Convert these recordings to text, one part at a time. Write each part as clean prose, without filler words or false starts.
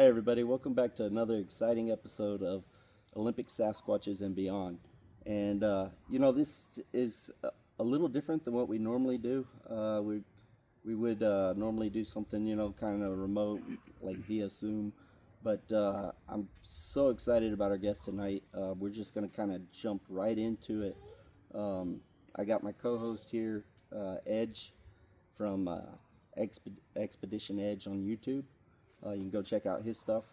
Hi, everybody. Welcome back to another exciting episode of Olympic Sasquatches and Beyond. And, this is a little different than what we normally do. We would normally do something, kind of remote, like via Zoom. But I'm so excited about our guest tonight. We're just going to kind of jump right into it. I got my co-host here, Edge, from Expedition Edge on YouTube. You can go check out his stuff.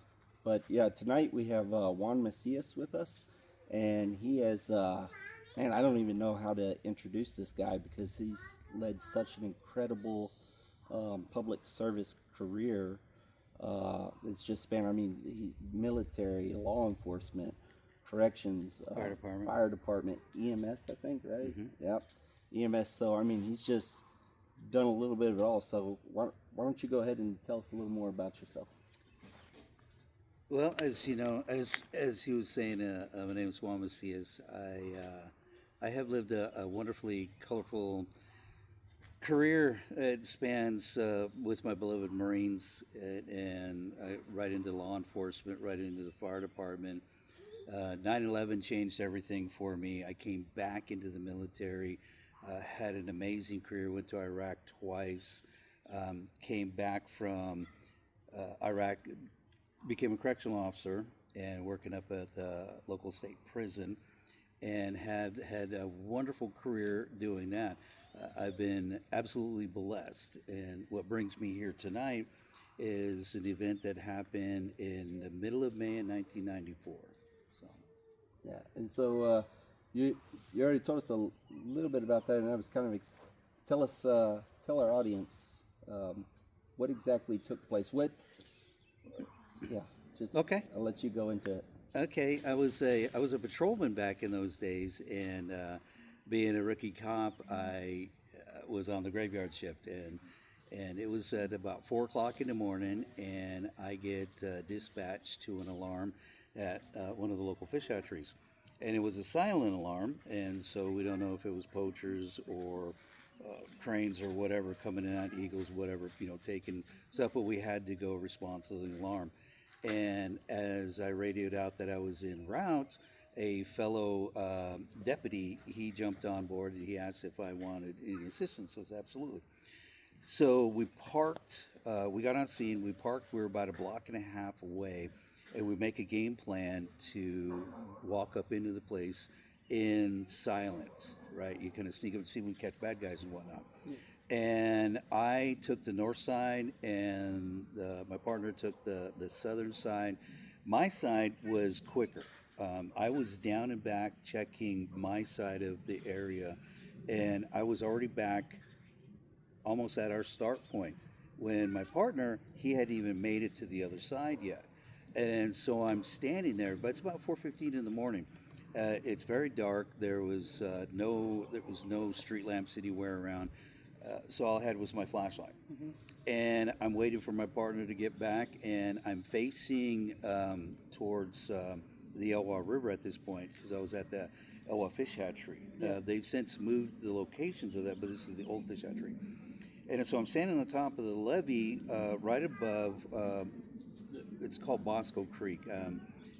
But yeah, tonight we have Juan Macias with us, and he has, man, I don't even know how to introduce this guy because he's led such an incredible public service career. It's just been, military, law enforcement, corrections, fire department, EMS, I think, right? Mm-hmm. Yep, EMS. So, he's just done a little bit of it all. So why don't you go ahead and tell us a little more about yourself? Well, as you know, as he was saying, my name is Juan Macias. I have lived a wonderfully colorful career. It spans with my beloved Marines and right into law enforcement, right into the fire department. 9/11 changed everything for me. I came back into the military, had an amazing career, went to Iraq twice, came back from Iraq, became a correctional officer and working up at the local state prison, and had a wonderful career doing that. I've been absolutely blessed, and what brings me here tonight is an event that happened in the middle of May in 1994. So, yeah, and so you already told us a little bit about that, and I was kind of tell our audience what exactly took place. okay. I'll let you go into it. Okay, I was a patrolman back in those days, and being a rookie cop, I was on the graveyard shift, and it was at about 4 o'clock in the morning, and I get dispatched to an alarm at one of the local fish hatcheries, and it was a silent alarm, and so we don't know if it was poachers or cranes or whatever coming in, out eagles, whatever, taking stuff, but we had to go respond to the alarm. And as I radioed out that I was en route, a fellow deputy, he jumped on board and he asked if I wanted any assistance. I said, absolutely. So we parked, we got on scene, we parked, we were about a block and a half away, and we make a game plan to walk up into the place in silence, right? You kind of sneak up and see if we catch bad guys and whatnot. And I took the north side, and my partner took the southern side. My side was quicker. I was down and back checking my side of the area, and I was already back almost at our start point when my partner, he hadn't even made it to the other side yet. And so I'm standing there, but it's about 4:15 in the morning. It's very dark. There was no street lamps anywhere around. So all I had was my flashlight. Mm-hmm. And I'm waiting for my partner to get back, and I'm facing towards the Elwha River at this point, because I was at the Elwha Fish Hatchery. They've since moved the locations of that, but this is the old fish hatchery. And so I'm standing on the top of the levee right above, it's called Bosco Creek.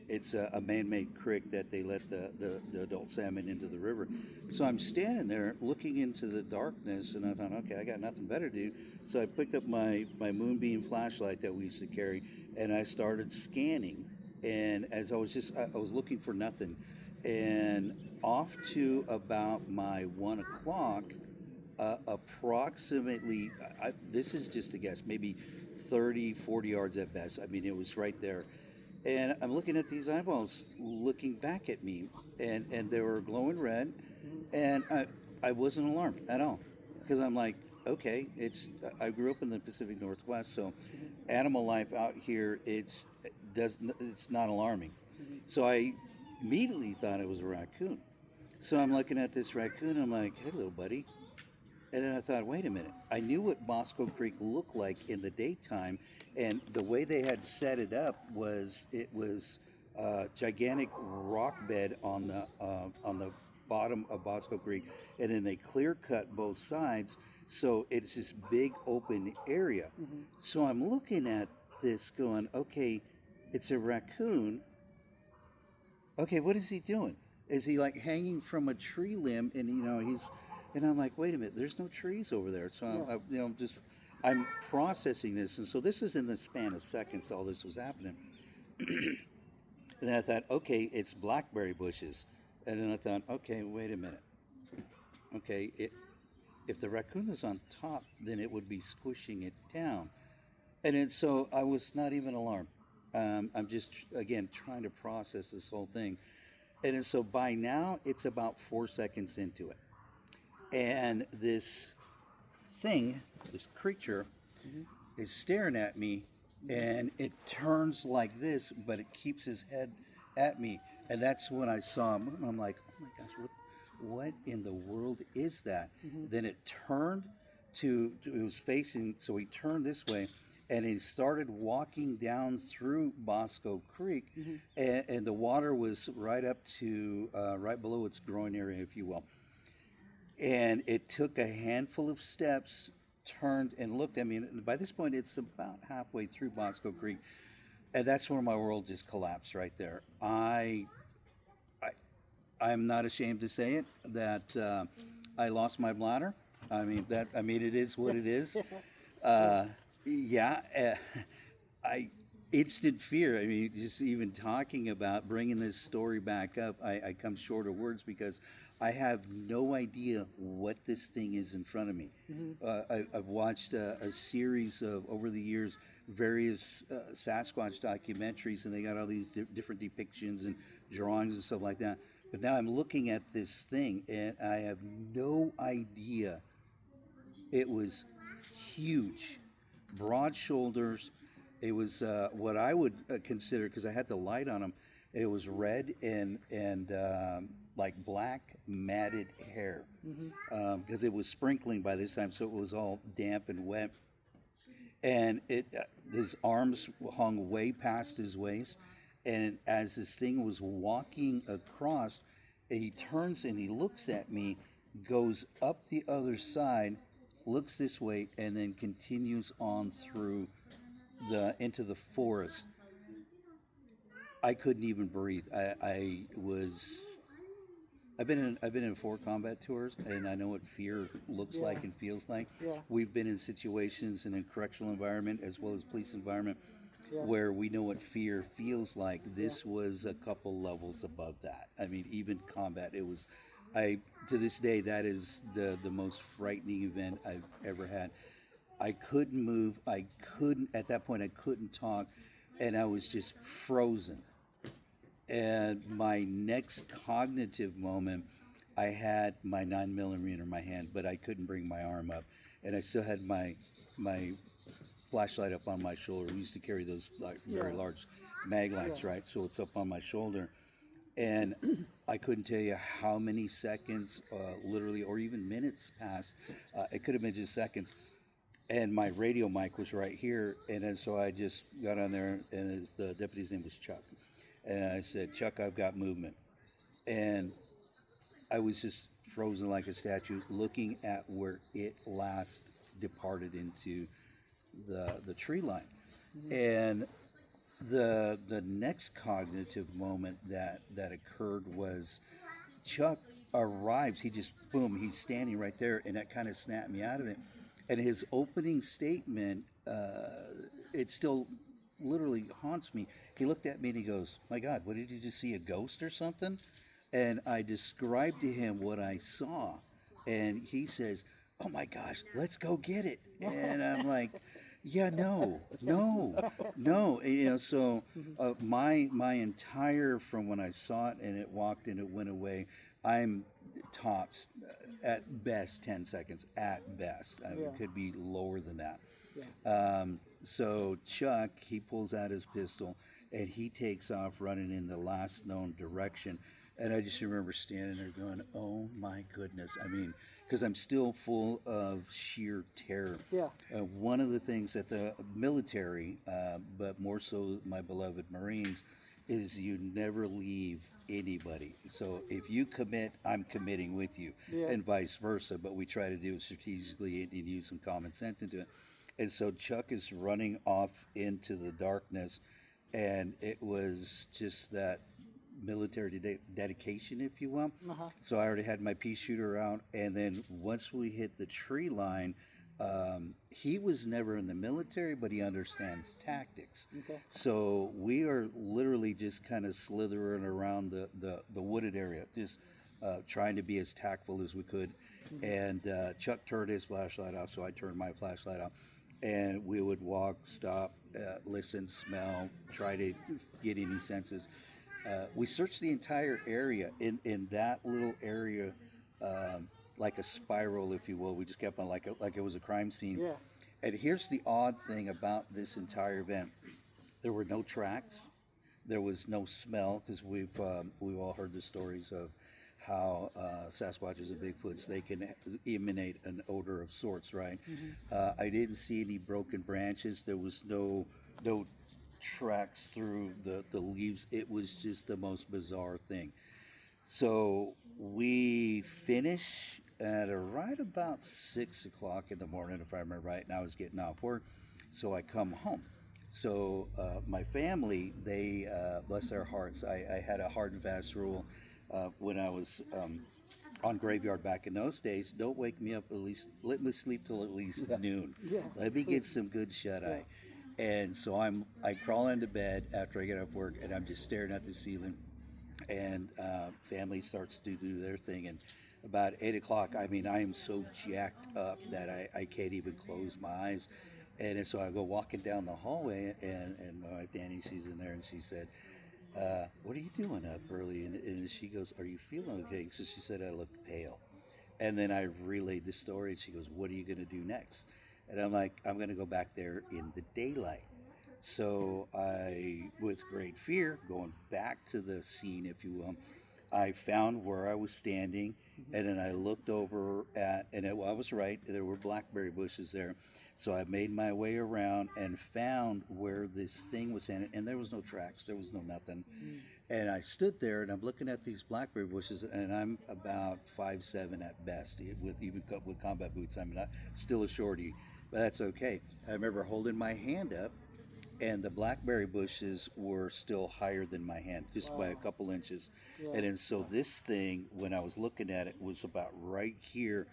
It's a man-made creek that they let the adult salmon into the river. So I'm standing there looking into the darkness, and I thought, okay, I got nothing better to do. So I picked up my moonbeam flashlight that we used to carry, and I started scanning. And as I was looking for nothing, and off to about my 1 o'clock, approximately, this is just a guess, maybe 30, 40 yards at best. It was right there. And I'm looking at these eyeballs looking back at me, and they were glowing red, and I wasn't alarmed at all, because I'm like, okay, I grew up in the Pacific Northwest, so animal life out here, it's not alarming. So I immediately thought it was a raccoon. So I'm looking at this raccoon, I'm like, hey, little buddy. And then I thought, wait a minute. I knew what Bosco Creek looked like in the daytime, and the way they had set it up was a gigantic rock bed on the bottom of Bosco Creek, and then they clear cut both sides, so it's this big open area. Mm-hmm. So I'm looking at this, going, okay, it's a raccoon. Okay, what is he doing? Is he like hanging from a tree limb? And and I'm like, wait a minute, there's no trees over there. So I'm processing this, and so this is in the span of seconds. All this was happening, and then I thought, okay, it's blackberry bushes, and then I thought, okay, wait a minute, okay, if the raccoon is on top, then it would be squishing it down, and then so I was not even alarmed. I'm just again trying to process this whole thing, and then so by now it's about 4 seconds into it, and this creature is staring at me, and it turns like this, but it keeps his head at me, and that's when I saw him. I'm like, oh my gosh, what in the world is that? Then it turned it was facing, so he turned this way, and he started walking down through Bosco Creek, and the water was right up to right below its groin area, if you will. And it took a handful of steps, turned and looked at me. And by this point, it's about halfway through Bosco Creek, and that's where my world just collapsed right there. I'm not ashamed to say it that I lost my bladder. It is what it is. I instant fear. I mean, just even talking about bringing this story back up, I come short of words because I have no idea what this thing is in front of me. I've watched a series of, over the years, various Sasquatch documentaries, and they got all these different depictions and drawings and stuff like that. But now I'm looking at this thing, and I have no idea. It was huge, broad shoulders. It was what I would consider, because I had the light on him, it was red and like black matted hair, because it was sprinkling by this time, so it was all damp and wet. And his arms hung way past his waist, and as this thing was walking across, he turns and he looks at me, goes up the other side, looks this way, and then continues on through into the forest. I couldn't even breathe. I've been in 4 combat tours, and I know what fear looks like and feels like. Yeah. We've been in situations in a correctional environment as well as police environment where we know what fear feels like. This was a couple levels above that. I mean, even combat, it was. To this day, that is the most frightening event I've ever had. I couldn't move. At that point, I couldn't talk, and I was just frozen. And my next cognitive moment, I had my 9mm in my hand, but I couldn't bring my arm up, and I still had my flashlight up on my shoulder. We used to carry those very large mag lights, right? So it's up on my shoulder, and I couldn't tell you how many seconds, literally, or even minutes passed. It could have been just seconds. And my radio mic was right here, and then so I just got on there, and the deputy's name was Chuck. And I said, Chuck, I've got movement. And I was just frozen like a statue, looking at where it last departed into the tree line. And the next cognitive moment that occurred was Chuck arrives. He just, boom, he's standing right there, and that kind of snapped me out of it. And his opening statement, it still literally haunts me. He looked at me and he goes, my God, what did you just see, a ghost or something? And I described to him what I saw. And he says, oh my gosh, let's go get it. And I'm like, yeah, no. So my entire, from when I saw it and it walked and it went away, I'm tops at best 10 seconds, at best. It could be lower than that. So Chuck, he pulls out his pistol and he takes off running in the last known direction. And I just remember standing there going, oh my goodness. I mean, because I'm still full of sheer terror. One of the things that the military, but more so my beloved Marines, is you never leave anybody. So if you commit, I'm committing with you, and vice versa. But we try to do it strategically and use some common sense into it. And so Chuck is running off into the darkness, and it was just that military dedication, if you will. So I already had my pea shooter out, and then once we hit the tree line, he was never in the military, but he understands tactics. So we are literally just kind of slithering around the wooded area, just trying to be as tactful as we could. And Chuck turned his flashlight off, so I turned my flashlight off. And we would walk, stop, listen, smell, try to get any senses. We searched the entire area in that little area, like a spiral, if you will. We just kept on like it was a crime scene. Yeah. And here's the odd thing about this entire event: there were no tracks, there was no smell, because we've all heard the stories of how Sasquatches and Bigfoots, they can emanate an odor of sorts, right? I didn't see any broken branches. There was no tracks through the leaves. It was just the most bizarre thing. So we finish at right about 6 o'clock in the morning, if I remember right, and I was getting off work. So I come home. So my family, they, bless their hearts, I had a hard and fast rule when I was on graveyard back in those days. Don't wake me up, at least let me sleep till at least noon. Let me get some good shut-eye. And so I crawl into bed after I get off work, and I'm just staring at the ceiling, and family starts to do their thing. And about 8 o'clock, I mean, I am so jacked up that I can't even close my eyes. And so I go walking down the hallway, and my wife Danny, she's in there, and she said, what are you doing up early? And she goes, are you feeling okay? So she said I looked pale. And then I relayed the story, and she goes, what are you going to do next? And I'm like, I'm going to go back there in the daylight. So I, with great fear, going back to the scene, if you will, I found where I was standing, and then I looked over at, and I was right, there were blackberry bushes there. So I made my way around and found where this thing was in it, and there was no tracks, there was no nothing. And I stood there, and I'm looking at these blackberry bushes, and I'm about 5'7" at best, with combat boots. I'm not still a shorty, but that's okay. I remember holding my hand up, and the blackberry bushes were still higher than my hand, just by a couple inches. And then so this thing, when I was looking at it, was about right here,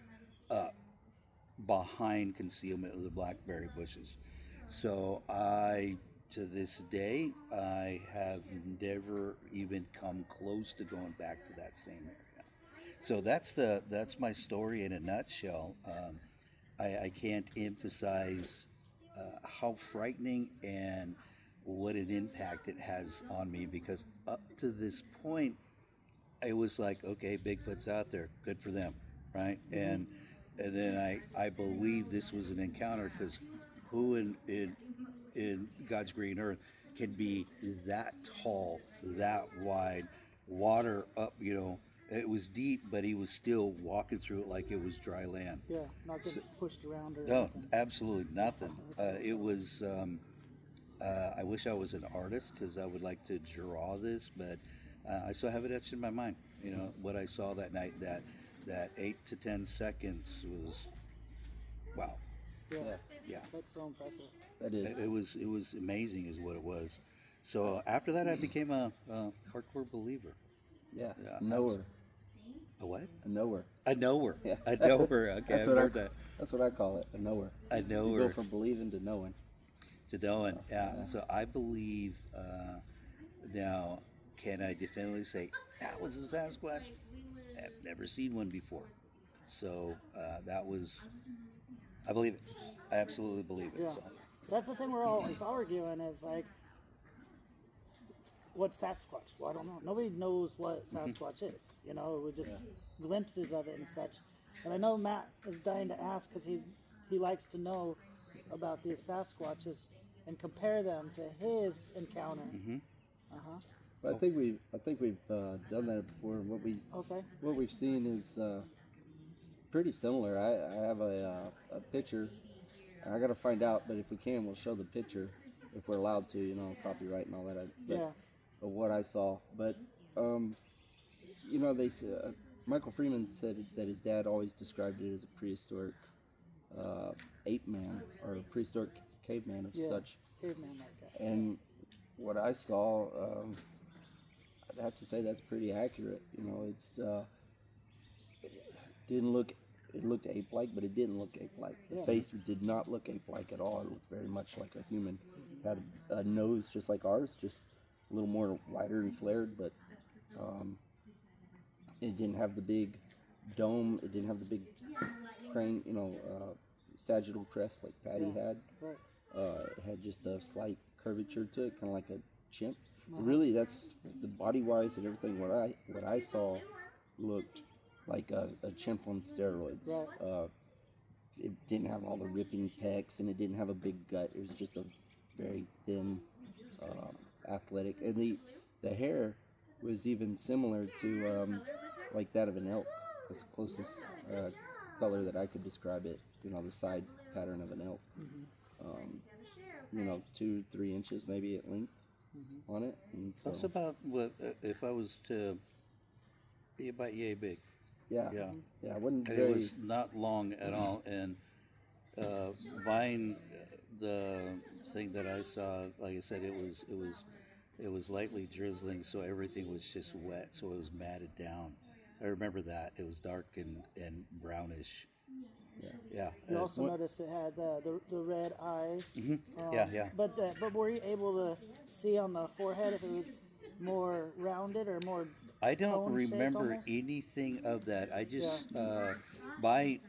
behind concealment of the blackberry bushes. So to this day, I have never even come close to going back to that same area. So that's my story in a nutshell. I can't emphasize how frightening and what an impact it has on me, because up to this point, it was like, okay, Bigfoot's out there, good for them, right? And then I believe this was an encounter, because who in God's green earth can be that tall, that wide, water up, it was deep, but he was still walking through it like it was dry land. Yeah, not getting pushed around or No, anything. absolutely nothing. It was, I wish I was an artist, because I would like to draw this, but I still have it etched in my mind. What I saw that night, that 8 to 10 seconds was, wow. Yeah. That's so impressive. That is. It was amazing is what it was. So after that, I became a hardcore believer. Yeah. Knower. A what? A knower. A knower. Yeah. A knower. Okay, I've heard that. That's what I call it. A knower. A knower. You go from believing to knowing. To knowing, yeah. So I believe now. Can I definitively say that was a Sasquatch? I've never seen one before. So that was, I believe it. I absolutely believe it. Yeah. So. That's the thing we're always arguing is like, what's Sasquatch? Well, I don't know. Nobody knows what Sasquatch is. We just glimpses of it and such. And I know Matt is dying to ask, because he likes to know about these Sasquatches and compare them to his encounter. But I think we've done that before. And what we've seen is pretty similar. I have a picture. I got to find out, but if we can, we'll show the picture if we're allowed to. Copyright and all that. Of what I saw, but they Michael Freeman said that his dad always described it as a prehistoric ape man or a prehistoric caveman of such. Caveman like that. And what I saw, I'd have to say that's pretty accurate. You know, it didn't look. It looked ape-like, but it didn't look ape-like. The face did not look ape-like at all. It looked very much like a human. It had a nose just like ours, just a little more wider and flared, but it didn't have the big dome. It didn't have the big crane, sagittal crest like Patty had. Right. It had just a slight curvature to it, kind of like a chimp. But really, that's the body-wise and everything. What I saw looked like a chimp on steroids. Right. It didn't have all the ripping pecs, and it didn't have a big gut. It was just a very thin, athletic, and the hair was even similar to like that of an elk. That's the closest color that I could describe it. You know, the side pattern of an elk. 2-3 inches maybe at length on it. And so That's about what if I was to be about yay big. yeah, it wasn't And very. it was not long at all. And buying the thing that I saw, like I said, it was lightly drizzling, so everything was just wet, so it was matted down. I remember that it was dark and brownish. Yeah. You also noticed it had the red eyes. Yeah. But were you able to see on the forehead if it was more rounded or more? I don't cone-shaped remember almost? anything of that. I just by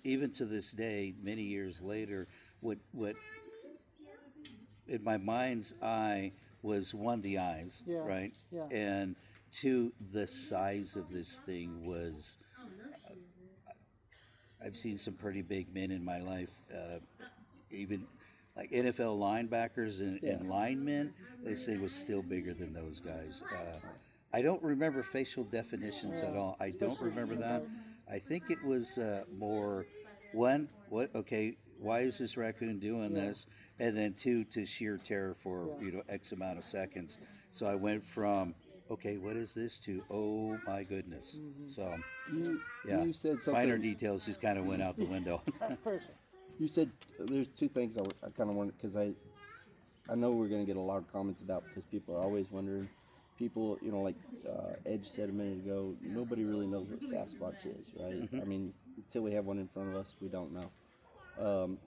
even to this day, many years later, what in my mind's eye was one, the eyes, Yeah, right? yeah. And two, the size of this thing was. I've seen some pretty big men in my life, even like NFL linebackers and linemen. This thing was still bigger than those guys. I don't remember facial definitions at all. I don't remember that. I think it was more one, why is this raccoon doing this? And then two, to sheer terror for X amount of seconds. So I went from what is this to oh my goodness. So You said something. finer details just kind of went out the window. Person. You said there's two things I kind of wanted, because I know we're going to get a lot of comments about, because people are always wondering. People, like Edge said a minute ago, nobody really knows what Sasquatch is, right? I mean, until we have one in front of us, we don't know.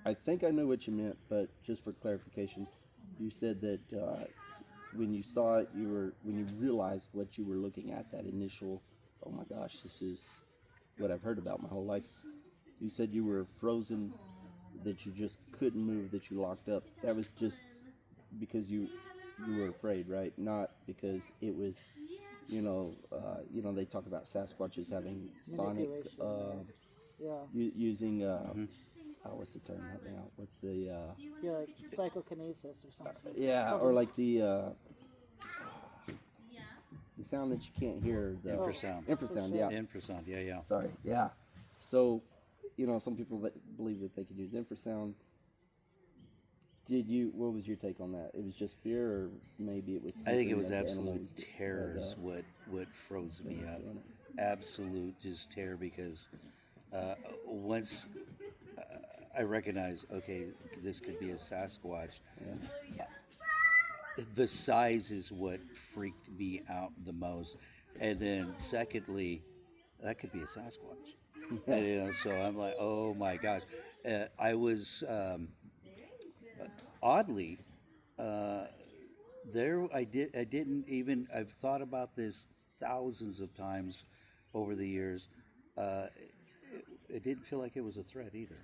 I think I know what you meant, but just for clarification, you said that when you saw it, when you realized what you were looking at, that initial, oh my gosh, this is what I've heard about my whole life. You said you were frozen, that you just couldn't move, that you locked up. That was just because you were afraid, right? Not because it was, they talk about Sasquatches having sonic, Manipulation, using, what's the term? Help me out. What's the, like psychokinesis or something. or like the sound that you can't hear. The Infrasound. Infrasound, yeah. Infrasound, yeah. Sorry, yeah. So, some people that believe that they could use infrasound. What was your take on that? It was just fear, or maybe it was I think it something was that the absolute animals terror had, is what froze me up. Absolute just terror, because once I recognized, this could be a Sasquatch. The size is what freaked me out the most, and then secondly, that could be a Sasquatch. And, so I'm like, oh my gosh. I was oddly there. I've thought about this thousands of times over the years. It didn't feel like it was a threat either.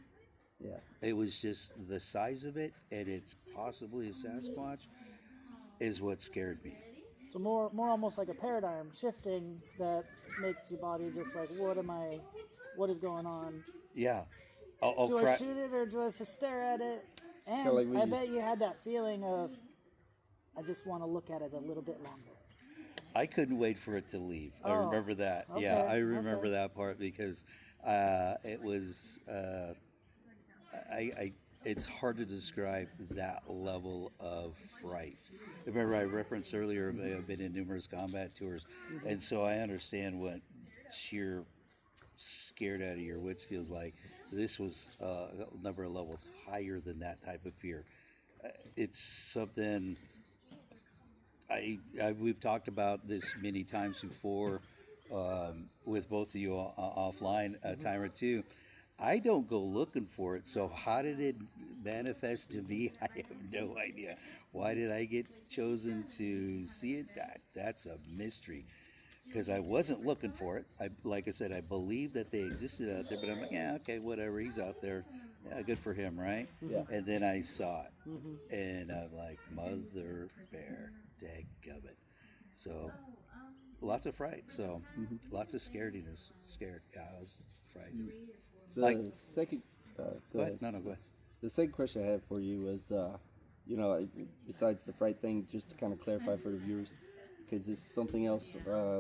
Yeah. It was just the size of it, and it's possibly a Sasquatch, is what scared me. So more almost like a paradigm shifting that makes your body just like, what is going on? Yeah. Do I shoot it or do I just stare at it? And like when I you- bet you had that feeling of, I just want to look at it a little bit longer. I couldn't wait for it to leave. I Oh, remember that. okay, Yeah, I remember okay. that part, because it was. It's hard to describe that level of fright. Remember, I referenced earlier, I've been in numerous combat tours, and so I understand what sheer scared out of your wits feels like. This was a number of levels higher than that type of fear. it's something we've talked about this many times before with both of you offline a time or two. I don't go looking for it, so how did it manifest to me? I have no idea. Why did I get chosen to see it? That's a mystery, because I wasn't looking for it. Like I said, I believe that they existed out there, but I'm like, yeah, okay, whatever. He's out there. Yeah, good for him, right? Yeah. And then I saw it, and I'm like, mother bear, dadgummit. So lots of fright. So lots of scarediness. Scared. Yeah, I was frightened. The second, go ahead. No, go ahead. The second question I had for you was, besides the fright thing, just to kind of clarify for the viewers, because it's something else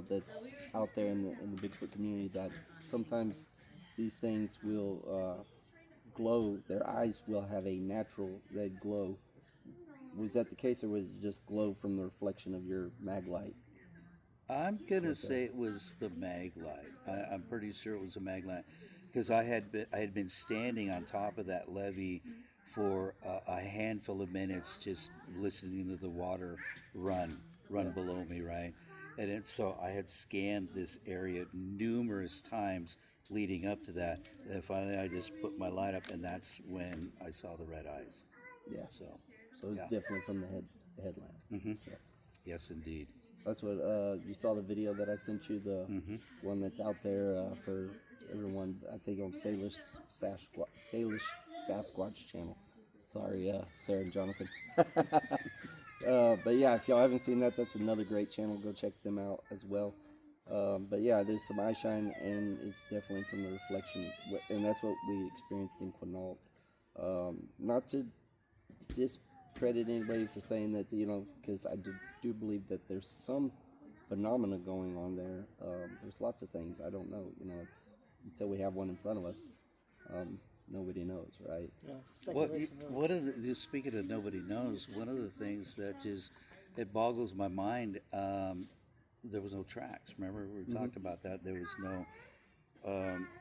that's out there in the Bigfoot community, that sometimes these things will glow. Their eyes will have a natural red glow. Was that the case, or was it just glow from the reflection of your mag light? I'm gonna say it was the mag light. I'm pretty sure it was the mag light, because I had been standing on top of that levee for a handful of minutes, just listening to the water run below me, right? And so I had scanned this area numerous times leading up to that. And finally, I just put my light up, and that's when I saw the red eyes. Yeah. So it's definitely from the headlamp. Mm-hmm. Yeah. Yes, indeed. That's what you saw the video that I sent you, the one that's out there for everyone. I think on Salish Sasquatch channel. Sorry, Sarah and Jonathan. But yeah, if y'all haven't seen that, that's another great channel. Go check them out as well. But yeah, there's some eye shine, and it's definitely from the reflection, and that's what we experienced in Quinault. Not to discredit anybody for saying that, because I do believe that there's some phenomena going on there. There's lots of things I don't know. It's until we have one in front of us. Nobody knows, right? Yeah, speculation. Just speaking of nobody knows, one of the things that it boggles my mind. There was no tracks. Remember, we talked about that. There was no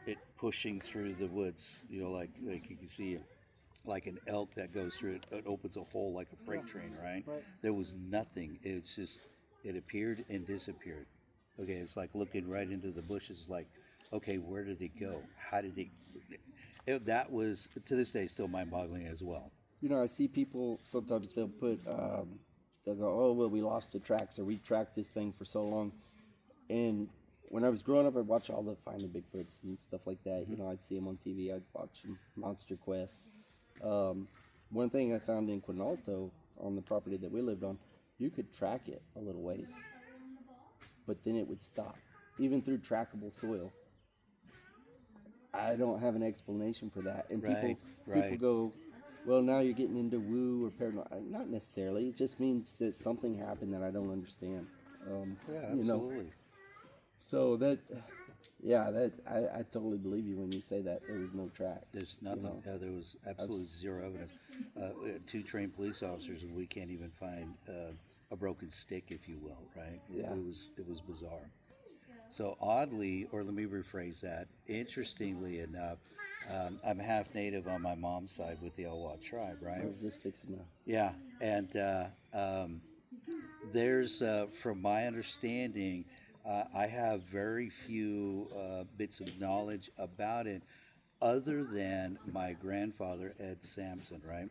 it pushing through the woods. Like you can see, like an elk that goes through it. It opens a hole like a freight train, right? There was nothing. It's just it appeared and disappeared. Okay, it's like looking right into the bushes. Like, okay, where did it go? How did it? That was, to this day, still mind-boggling as well. I see people sometimes they'll put, they'll go, oh, well, we lost the tracks, or we tracked this thing for so long. And when I was growing up, I'd watch all the Finding Bigfoots and stuff like that. I'd see them on TV. I'd watch them, Monster Quest. One thing I found in Quinault, though, on the property that we lived on, you could track it a little ways, but then it would stop, even through trackable soil. I don't have an explanation for that. And people go, well, now you're getting into woo or paranormal. Not necessarily. It just means that something happened that I don't understand. Absolutely. So I totally believe you when you say that there was no tracks. There's nothing. There was absolutely zero evidence. 2 trained police officers, and we can't even find a broken stick, if you will, right? Yeah. It was bizarre. So oddly, or let me rephrase that, interestingly enough, I'm half native on my mom's side with the Elwha tribe, right? I was just fixing to. Yeah, and there's, from my understanding, I have very few bits of knowledge about it, other than my grandfather, Ed Sampson, right?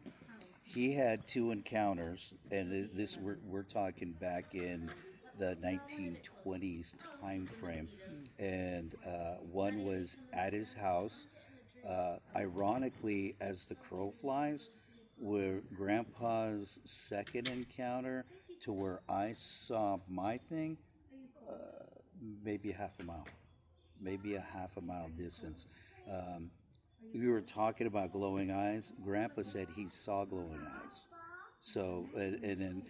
He had 2 encounters, and this we're talking back in the 1920s time frame, and one was at his house. Ironically, as the crow flies, where Grandpa's second encounter to where I saw my thing, maybe a half a mile distance. We were talking about glowing eyes. Grandpa said he saw glowing eyes. So, and then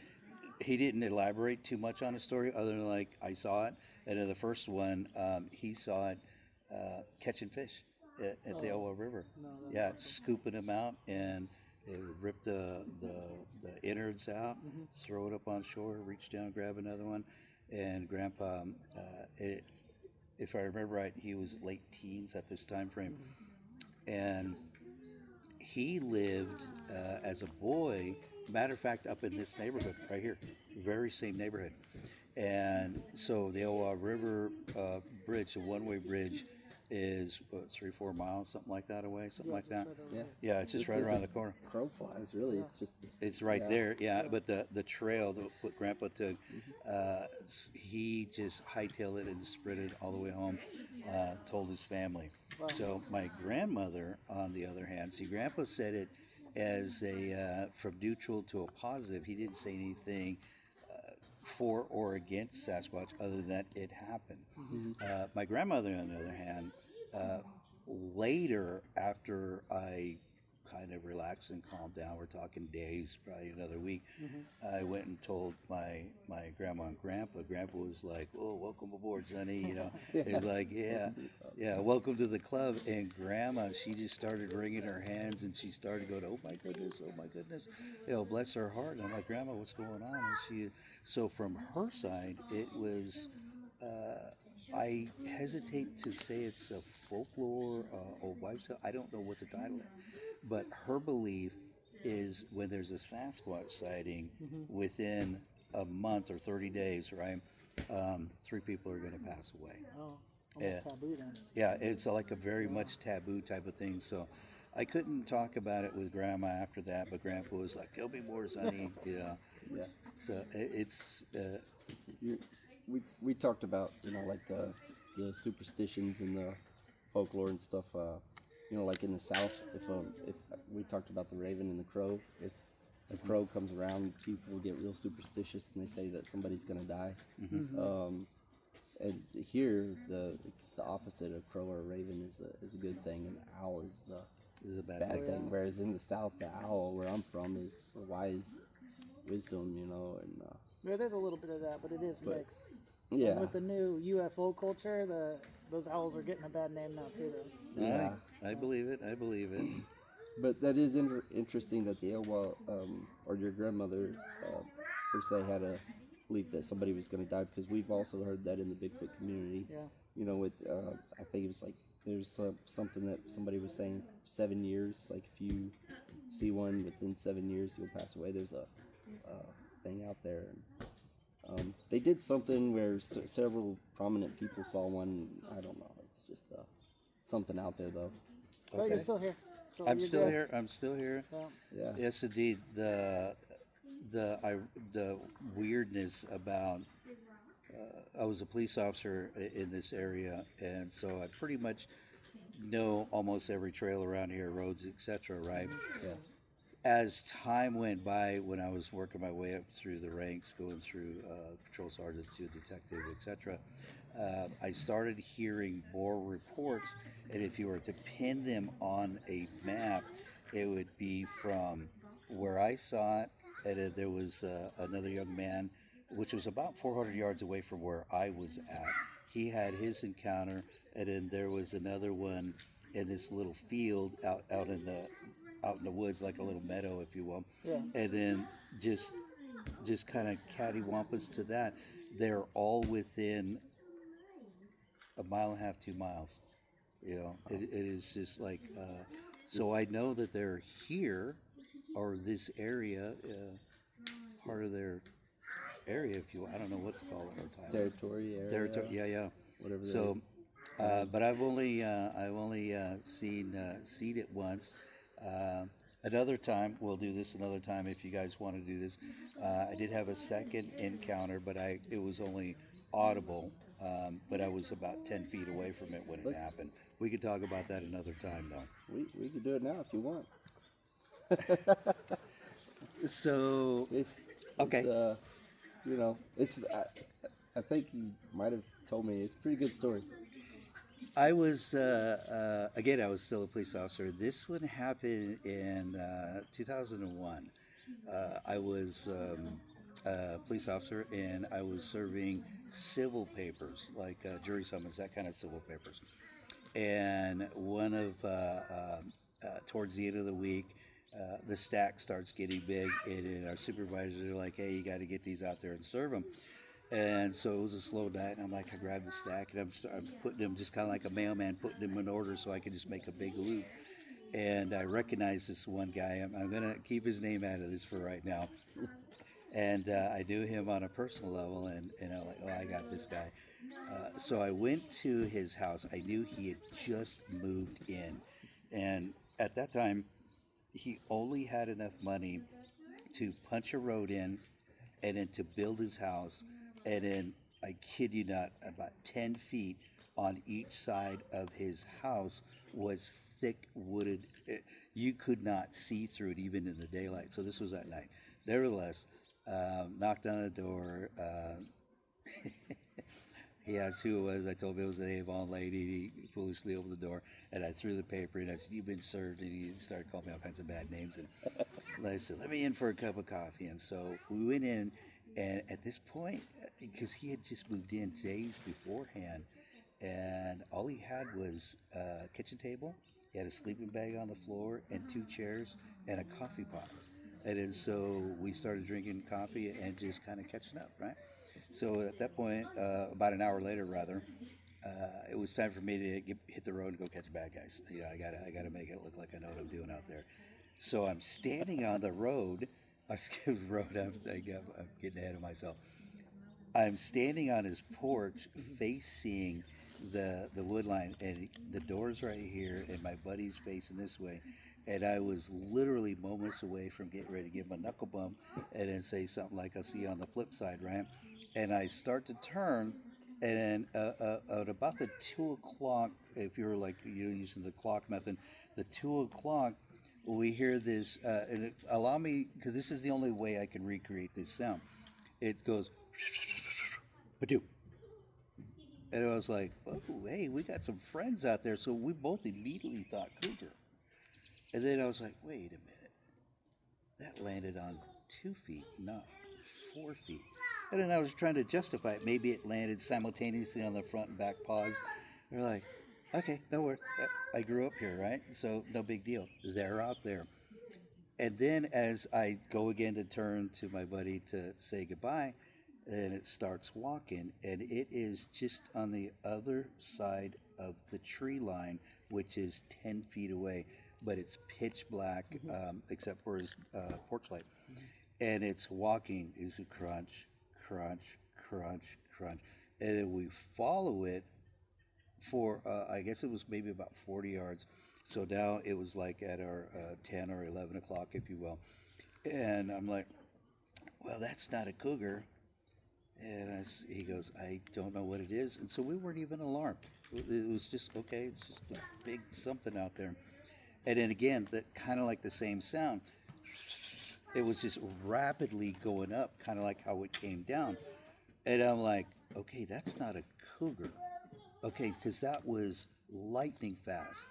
he didn't elaborate too much on the story, other than like, I saw it. And in the first one, he saw it catching fish at the Elwha River. Scooping them out, and they would rip the innards out, throw it up on shore, reach down, grab another one. And Grandpa, if I remember right, he was late teens at this time frame. And he lived as a boy Matter of fact, up in this neighborhood right here, very same neighborhood. And so the Owa River bridge, the one-way bridge, is what, 3-4 miles, something like that away, something like that. Yeah, it's just right around the corner. Crow flies, really. It's just It's right there, yeah. But the trail that what Grandpa took, he just hightailed it and sprinted all the way home. Told his family. So my grandmother, on the other hand, see, Grandpa said it as a from neutral to a positive. He didn't say anything for or against Sasquatch other than it happened. My grandmother, on the other hand, later after I kind of relaxed and calmed down, we're talking days, probably another week, I went and told my grandma and grandpa. Grandpa was like, "Oh, welcome aboard, sonny," you know. He was like, yeah, welcome to the club. And grandma, she just started wringing her hands and she started going, oh my goodness, you know, bless her heart. And I'm like, Grandma, what's going on? And so from her side, it was, I hesitate to say it's a folklore or wives' tale. I don't know what the title is, but her belief is when there's a Sasquatch sighting within a month or 30 days, right? 3 people are going to pass away. Oh, almost taboo then. Yeah, it's like a very much taboo type of thing. So I couldn't talk about it with Grandma after that, but Grandpa was like, "Tell me more, sonny." Yeah. So it's. we talked about, you know, like the superstitions and the folklore and stuff. You know, like in the South, if we talked about the raven and the crow, if a crow comes around, people get real superstitious and they say that somebody's gonna die. And here, it's the opposite. A crow or a raven is a good thing, and the owl is a bad thing. Whereas in the South, the owl, where I'm from, is a wise wisdom, you know. And Yeah, there's a little bit of that, but it is mixed. yeah, And with the new UFO culture, those owls are getting a bad name now too, though. yeah. I believe it. But that is interesting that the Elwa, or your grandmother, per se, had a belief that somebody was going to die, because we've also heard that in the Bigfoot community. Yeah. You know, with I think it was like there's something that somebody was saying 7 years. Like if you see one within 7 years, you'll pass away. There's a thing out there. And, they did something where several prominent people saw one. I don't know. It's just something out there, though. But you're still here. So I'm you're still good. here. I'm still here. Yeah. Yeah. Yes, indeed. The weirdness about I was a police officer in this area, and so I pretty much know almost every trail around here, roads, etc. Right? Yeah. As time went by, when I was working my way up through the ranks, going through patrol sergeant to detective, etc., I started hearing more reports, and if you were to pin them on a map, it would be from where I saw it, and then there was another young man, which was about 400 yards away from where I was at. He had his encounter, and then there was another one in this little field out in the woods, like a little meadow, if you will. Yeah. And then just kind of cattywampus to that, they're all within a mile and a half, 2 miles. You know, it is just like, so I know that they're here, or this area, part of their area, if you will. I don't know what to call it. Territory, area. Territory, yeah. Whatever. So, but I've only seen it once. Another time, we'll do this another time if you guys want to do this. I did have a second encounter, but it was only audible. But I was about 10 feet away from it when it happened. We could talk about that another time, though. We could do it now if you want. So, okay. You know, I think you might have told me it's a pretty good story. I was, again, I was still a police officer. This one happened in 2001. I was a police officer, and I was serving civil papers, like jury summons, that kind of civil papers. And one of, towards the end of the week, the stack starts getting big, and our supervisors are like, hey, you got to get these out there and serve them. And so it was a slow night, and I'm like, I grabbed the stack, and I'm putting them just kind of like a mailman, putting them in order so I could just make a big loop. and I recognized this one guy. I'm going to keep his name out of this for right now. And I knew him on a personal level, and I'm like, oh, I got this guy. So I went to his house. I knew he had just moved in. And at that time, he only had enough money to punch a road in and then to build his house. And then, I kid you not, about 10 feet on each side of his house was thick wooded. You could not see through it even in the daylight. So this was at night. Nevertheless, knocked on the door. He asked who it was. I told him it was the Avon lady. He foolishly opened the door, and I threw the paper in. I said, "You've been served," and he started calling me all kinds of bad names. And I said, "Let me in for a cup of coffee." And so we went in, and at this point, because he had just moved in days beforehand, and all he had was a kitchen table. He had a sleeping bag on the floor and 2 chairs and a coffee pot. And then so we started drinking coffee and just kind of catching up, right? So at that point, about an hour later, rather, it was time for me to hit the road and go catch bad guys. I gotta make it look like I know what I'm doing out there. So I'm standing on the road. I'm getting ahead of myself. I'm standing on his porch, facing the wood line, and the door's right here, and my buddy's facing this way. And I was literally moments away from getting ready to give him a knuckle bump and then say something like, "I'll see you on the flip side," right? And I start to turn, and at about the 2 o'clock, if you're using the clock method, the 2 o'clock, we hear this, and allow me, because this is the only way I can recreate this sound. It goes, "Badoo." And I was like, "Oh, hey, we got some friends out there." So we both immediately thought cougar. And then I was like, wait a minute. That landed on 2 feet, not 4 feet. And then I was trying to justify it. Maybe it landed simultaneously on the front and back paws. They're like, okay, no worries. I grew up here, right? So no big deal. They're out there. And then as I go again to turn to my buddy to say goodbye, and it starts walking, and it is just on the other side of the tree line, which is 10 feet away. But it's pitch black, except for his porch light. And it's walking. It's a crunch, crunch, crunch, crunch. And then we follow it for, I guess it was maybe about 40 yards. So now it was like at our 10 or 11 o'clock, if you will. And I'm like, well, that's not a cougar. And he goes, I don't know what it is. And so we weren't even alarmed. It was just, okay, it's just a big something out there. And then again, that kind of like the same sound. It was just rapidly going up, kind of like how it came down. And I'm like, okay, that's not a cougar. Okay, because that was lightning fast.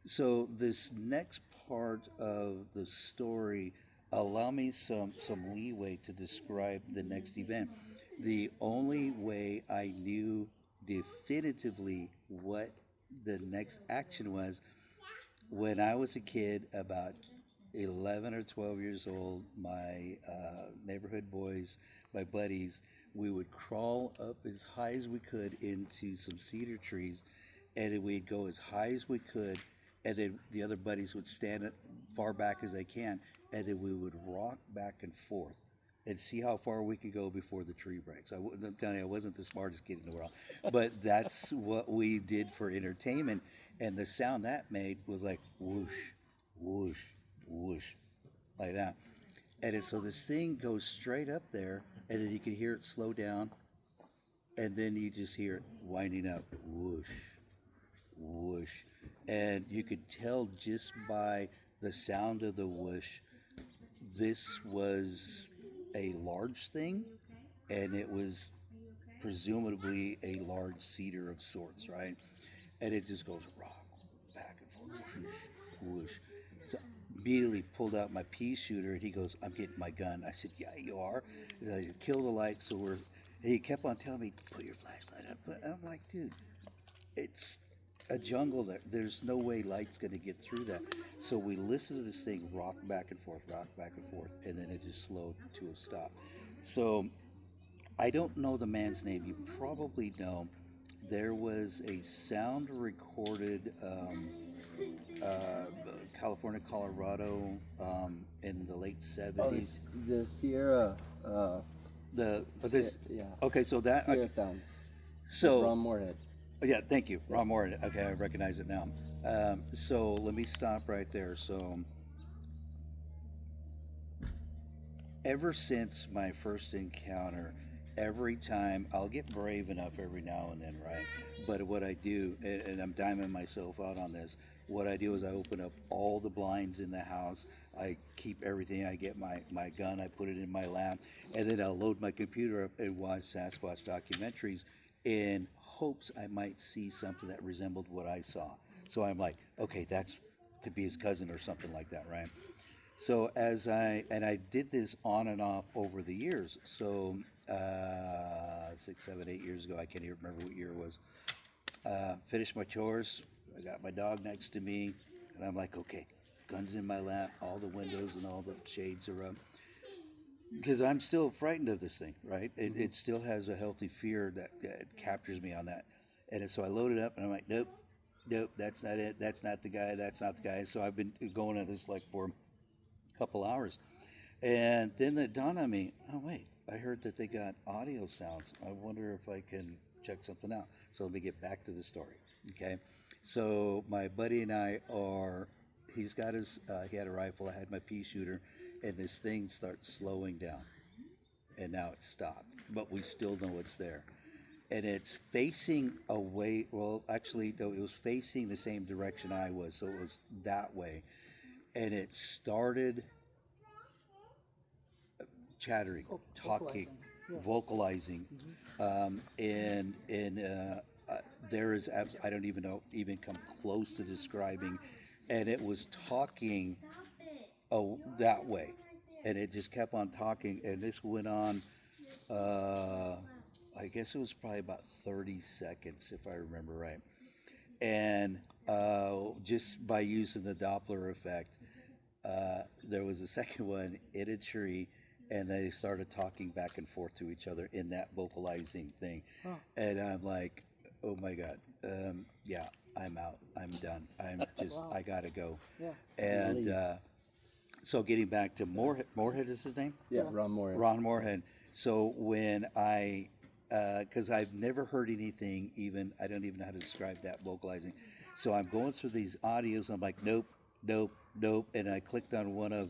So this next part of the story, allow me some leeway to describe the next event. The only way I knew definitively what the next action was, when I was a kid, about 11 or 12 years old, my neighborhood boys, my buddies, we would crawl up as high as we could into some cedar trees, and then we'd go as high as we could, and then the other buddies would stand as far back as they can, and then we would rock back and forth and see how far we could go before the tree breaks. I'm telling you, I wasn't the smartest kid in the world, but that's what we did for entertainment. And the sound that made was like whoosh, whoosh, whoosh, like that. And so this thing goes straight up there, and then you can hear it slow down, and then you just hear it winding up, whoosh, whoosh. And you could tell just by the sound of the whoosh, this was a large thing, and it was presumably a large cedar of sorts, right? And it just goes rock, back and forth, whoosh, whoosh. So immediately pulled out my pea shooter, and he goes, I'm getting my gun. I said, yeah, you are. I kill the light, so we're... And he kept on telling me, put your flashlight up. And I'm like, dude, it's a jungle there. There's no way light's going to get through that. So we listened to this thing rock back and forth, and then it just slowed to a stop. So I don't know the man's name. You probably know. There was a sound recorded California, Colorado, in the late Oh, '70s. the Sierra. This, Yeah. okay, so that Sierra Sounds. so Ron Moorhead. yeah, thank you, Ron Moore. Okay, I recognize it now. So let me stop right there. So ever since my first encounter, every time I'll get brave enough every now and then, right? But what I do, and I'm diming myself out on this, what I do is I open up all the blinds in the house. I keep everything. I get my gun, I put it in my lap, and then I'll load my computer up and watch Sasquatch documentaries in hopes I might see something that resembled what I saw. So I'm like, okay, that's could be his cousin or something like that, right? So I did this on and off over the years. So 6, 7, 8 years ago, I can't even remember what year it was. Finished my chores. I got my dog next to me, and I'm like, okay, guns in my lap, all the windows and all the shades are up, because I'm still frightened of this thing, right? It still has a healthy fear that captures me on that, and so I load it up, and I'm like, nope, nope, that's not it. That's not the guy. That's not the guy. So I've been going at this like for couple hours. And then it dawned on me, oh, wait, I heard that they got audio sounds. I wonder if I can check something out. So let me get back to the story, okay? So my buddy and I he's got he had a rifle, I had my pea shooter, and this thing starts slowing down. And now it's stopped, but we still know it's there. And it's facing away, well, actually, no, it was facing the same direction I was, so it was that way. And it started chattering, talking, vocalizing, and there is I don't even know, even come close to describing, and it was talking that way, and it just kept on talking, and this went on. I guess it was probably about 30 seconds, if I remember right, and just by using the Doppler effect. There was a second one in a tree, and they started talking back and forth to each other in that vocalizing thing. Huh. And I'm like, oh my God, yeah, I'm out. I'm done. I'm just, wow. I gotta go. Yeah. And so getting back to Moorhead is his name? Yeah, Ron Moorhead. Ron Moorhead. So when because I've never heard anything, I don't even know how to describe that vocalizing. So I'm going through these audios, and I'm like, nope, nope, nope. And I clicked on one of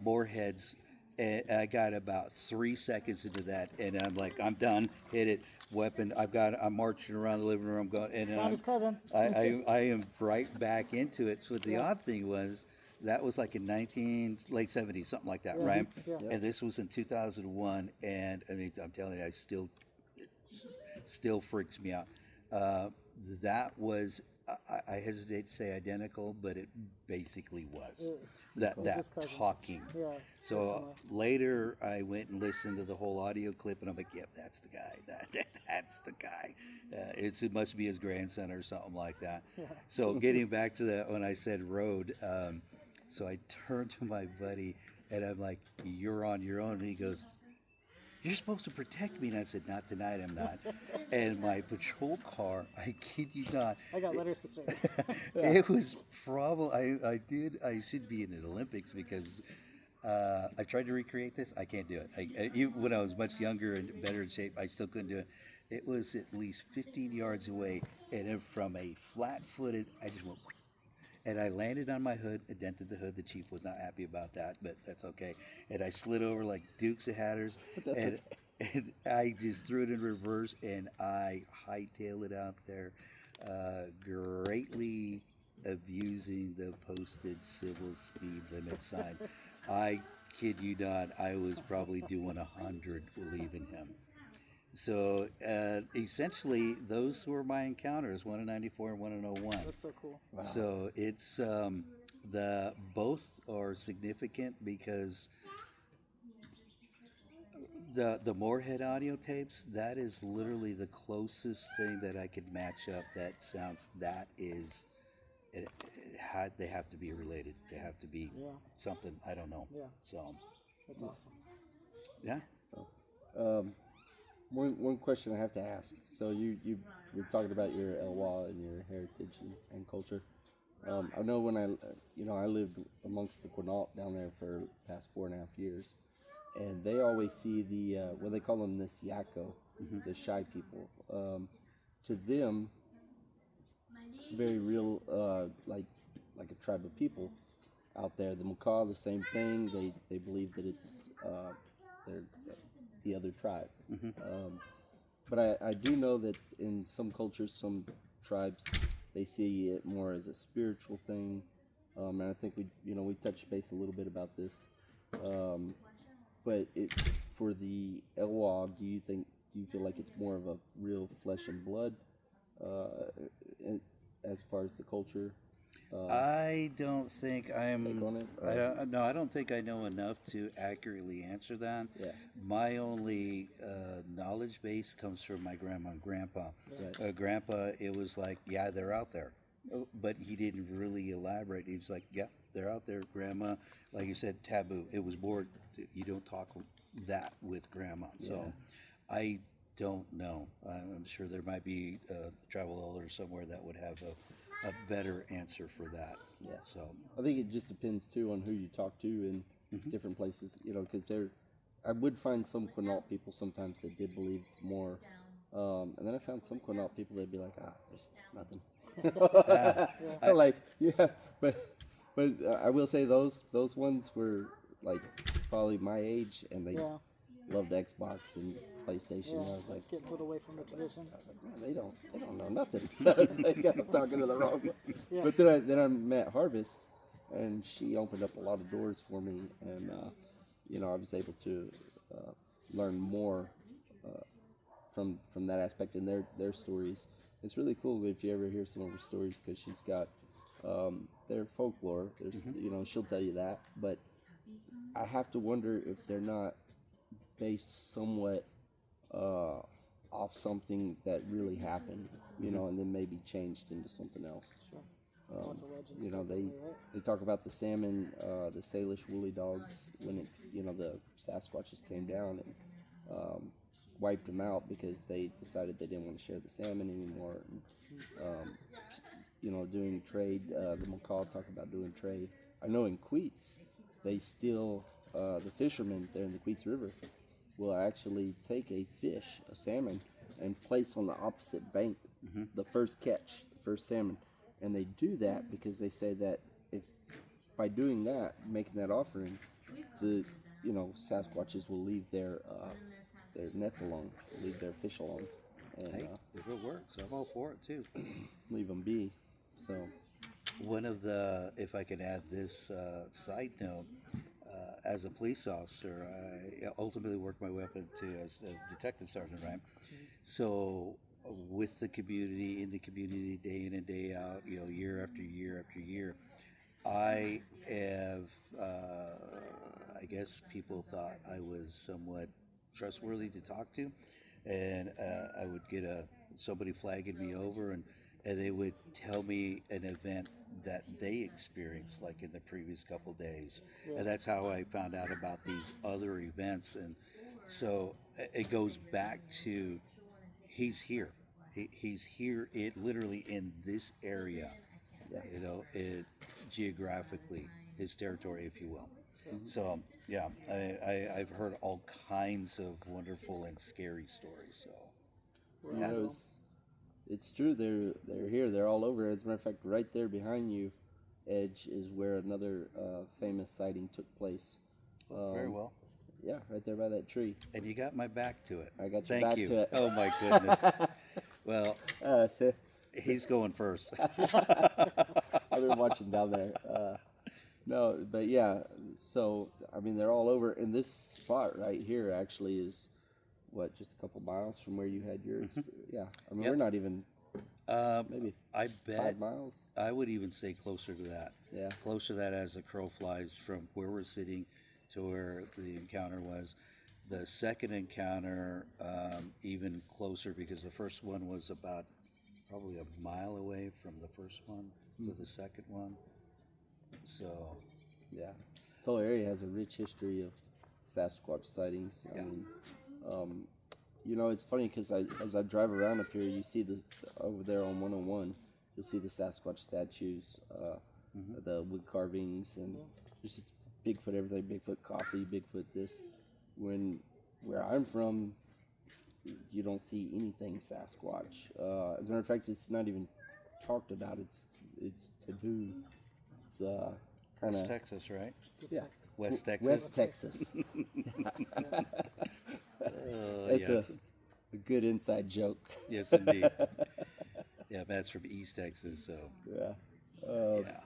Moorhead's, and I got about 3 seconds into that, and I'm like, I'm done. Hit it, weapon. I'm marching around the living room, going, and found his cousin. I am right back into it. So the odd thing was that was like in late 70s, something like that, right? Yeah. And this was in 2001, and I mean, I'm telling you, it still freaks me out. That was. I hesitate to say identical, but it basically was that talking. Yeah, so later I went and listened to the whole audio clip, and I'm like, yep, that's the guy. That's the guy. It must be his grandson or something like that. Yeah. So getting back to that, when I said road, so I turned to my buddy, and I'm like, you're on your own, and he goes, you're supposed to protect me. And I said, not tonight, I'm not. And my patrol car, I kid you not. I got letters to serve. It was probably, I should be in the Olympics, because I tried to recreate this. I can't do it. When I was much younger and better in shape, I still couldn't do it. It was at least 15 yards away. And then from a flat-footed, I just went, and I landed on my hood, I dented the hood. The chief was not happy about that, but that's okay. And I slid over like Dukes of Hatters, and I just threw it in reverse, and I hightailed it out there, greatly abusing the posted civil speed limit sign. I kid you not, I was probably doing 100 leaving him. So essentially, those were my encounters, one in '94 and one in '01. That's so cool. Wow. So it's both are significant, because the Moorhead audio tapes, that is literally the closest thing that I could match up that sounds. That is, they have to be related. They have to be something, I don't know. Yeah. So that's awesome. Yeah. So, one question I have to ask. So you were talking about your Elwha and your heritage and culture. I know when I lived amongst the Quinault down there for the past 4.5 years, and they always see the what they call them, the Siaco, the shy people. To them, it's very real, like a tribe of people out there. The Macaw, the same thing. They believe that it's they're the other tribe. But I do know that in some cultures, some tribes, they see it more as a spiritual thing. And I think we touched base a little bit about this. But for the Elwha, do you feel like it's more of a real flesh and blood as far as the culture? I don't think I'm. Take on it? I don't think I know enough to accurately answer that. Yeah. My only knowledge base comes from my grandma and grandpa. Right. Grandpa, it was like, yeah, they're out there, but he didn't really elaborate. He's like, yeah, they're out there, Grandma. Like you said, taboo. It was more. You don't talk that with Grandma. So, I don't know. I'm sure there might be a tribal elder somewhere that would have a better answer for that. Yeah. So I think it just depends too on who you talk to in different places. Because I would find some Quinault people sometimes that did believe more, and then I found some Quinault people that'd be like, there's nothing. But I will say those ones were like probably my age, and they loved Xbox and PlayStation. I was like, get put away from the tradition. man, they don't know nothing. They got talking to the wrong one. Yeah. But then I met Harvest, and she opened up a lot of doors for me, and I was able to learn more from that aspect in their stories. It's really cool if you ever hear some of her stories, because she's got their folklore. There's she'll tell you that, but I have to wonder if they're not based somewhat off something that really happened, and then maybe changed into something else. Sure. Lots of legends. They talk about the salmon, the Salish woolly dogs, when the Sasquatches came down and wiped them out because they decided they didn't want to share the salmon anymore. And, doing trade, the Macaw talk about doing trade. I know in Queets, they still, the fishermen there in the Queets River will actually take a fish, a salmon, and place on the opposite bank the first catch, the first salmon. And they do that because they say that if by doing that, making that offering, the Sasquatches will leave their nets alone, leave their fish alone, and hey, if it works, I'm all for it too. leave them be. So One of the, if I can add this side note, as a police officer, I ultimately worked my way up into as a detective sergeant, right? So with the community, in the community, day in and day out, year after year after year, I have, I guess people thought I was somewhat trustworthy to talk to, and I would get somebody flagging me over, and they would tell me an event that they experienced like in the previous couple days. And that's how I found out about these other events. And so it goes back to he's here. He's here literally in this area, geographically, his territory, if you will. So yeah, I've heard all kinds of wonderful and scary stories. So it's true. They're here. They're all over. As a matter of fact, right there behind you, Edge, is where another famous sighting took place. Very well. Yeah, right there by that tree. And you got my back to it. I got your Thank back you. to it. Oh my goodness. Well, he's going first. I've been watching down there. No, but yeah. So I mean, they're all over. And this spot right here actually is just a couple miles from where you had your yeah. I mean, we're not even maybe I bet 5 miles. I would even say closer to that. Yeah. Closer to that as the crow flies from where we're sitting to where the encounter was. The second encounter, even closer, because the first one was about probably a mile away from the first one to the second one. So, yeah, Solar area has a rich history of Sasquatch sightings. I mean, it's funny because as I drive around up here, you see this over there on 101. you'll see the Sasquatch statues, the wood carvings, and there's just Bigfoot everything, Bigfoot coffee, Bigfoot this. Where I'm from, you don't see anything Sasquatch. As a matter of fact, it's not even talked about. It's taboo. It's kind West of Texas, right? yeah, West Texas. West Texas. It's yes. a good inside joke. Yes, indeed. Yeah, Matt's from East Texas, so Yeah. yeah.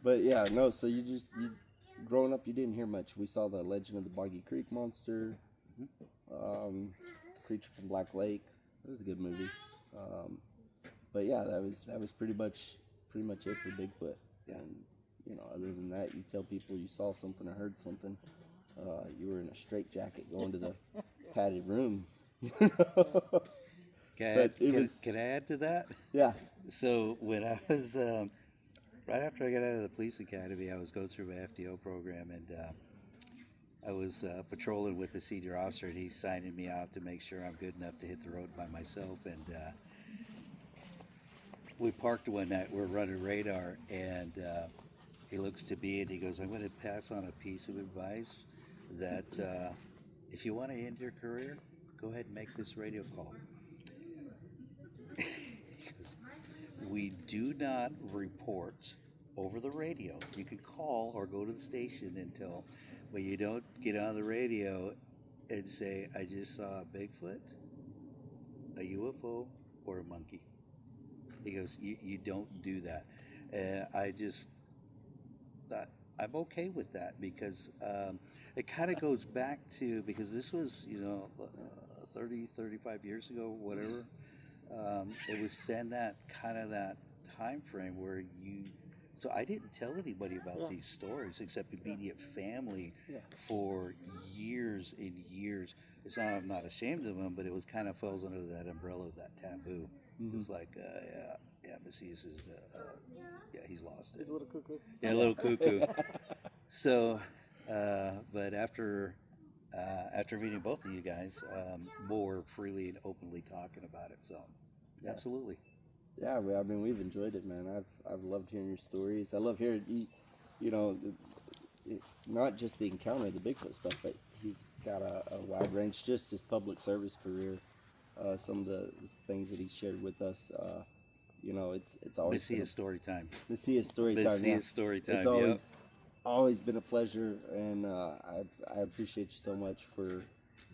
But yeah, no. So you growing up, you didn't hear much. We saw the Legend of the Boggy Creek Monster, Creature from Black Lake. It was a good movie. But yeah, that was pretty much it for Bigfoot. Yeah. And other than that, you tell people you saw something or heard something, you were in a straitjacket going to the padded room. Can But it was- I add to that? Yeah. So when I was right after I got out of the police academy, I was going through my FDO program, and I was patrolling with the senior officer, and he's signing me out to make sure I'm good enough to hit the road by myself. And we parked one night. We're running radar, and he looks to me and he goes, "I'm going to pass on a piece of advice that if you want to end your career, go ahead and make this radio call." We do not report over the radio. You can call or go to the station and tell, but you don't get on the radio and say, "I just saw a Bigfoot, a UFO, or a monkey." He goes, you don't do that. And I just thought, I'm okay with that, because it kind of goes back to, because this was, 30, 35 years ago, whatever. It was then that time frame where so I didn't tell anybody about these stories except immediate family for years and years. It's not, I'm not ashamed of them, but it was kind of falls under that umbrella of that taboo. It was like, Macias is, he's lost it. He's a little cuckoo. Yeah, a little cuckoo. So, but after meeting both of you guys, more freely and openly talking about it. So, absolutely. Yeah, I mean, we've enjoyed it, man. I've loved hearing your stories. I love hearing not just the encounter, the Bigfoot stuff, but he's got a wide range, just his public service career. Some of the things that he's shared with us, it's always Macias story time. Macias story time. Macias story time. It's always been a pleasure, and I appreciate you so much for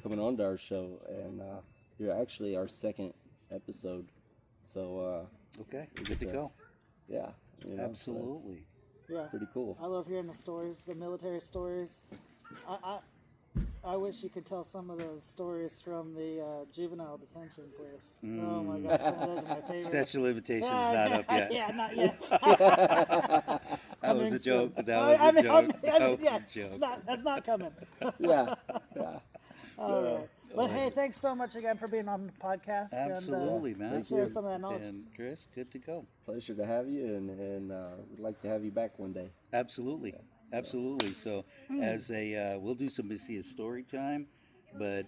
coming on to our show. And you're actually our second episode, so okay, good to go. Yeah, Absolutely. Yeah. Pretty cool. I love hearing the stories, the military stories. I wish you could tell some of those stories from the juvenile detention place. Oh my gosh, some of those are my favorites. Statute of limitations is not up yet. Yeah, not yet. That was a joke. Soon. That was a joke. That was yeah, a joke. that's not coming. Yeah. All right. But hey, thanks so much again for being on the podcast. Absolutely, man. And sharing some of that knowledge. And Chris, good to go. Pleasure to have you, and we'd like to have you back one day. Absolutely. Absolutely. So, as we'll do some Macias story time, but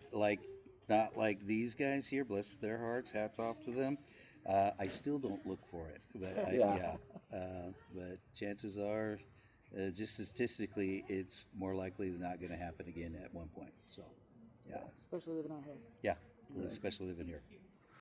not like these guys here. Bless their hearts. Hats off to them. I still don't look for it, but but chances are, just statistically, it's more likely than not going to happen again at one point. So, yeah. Especially living out here. Yeah, especially living here.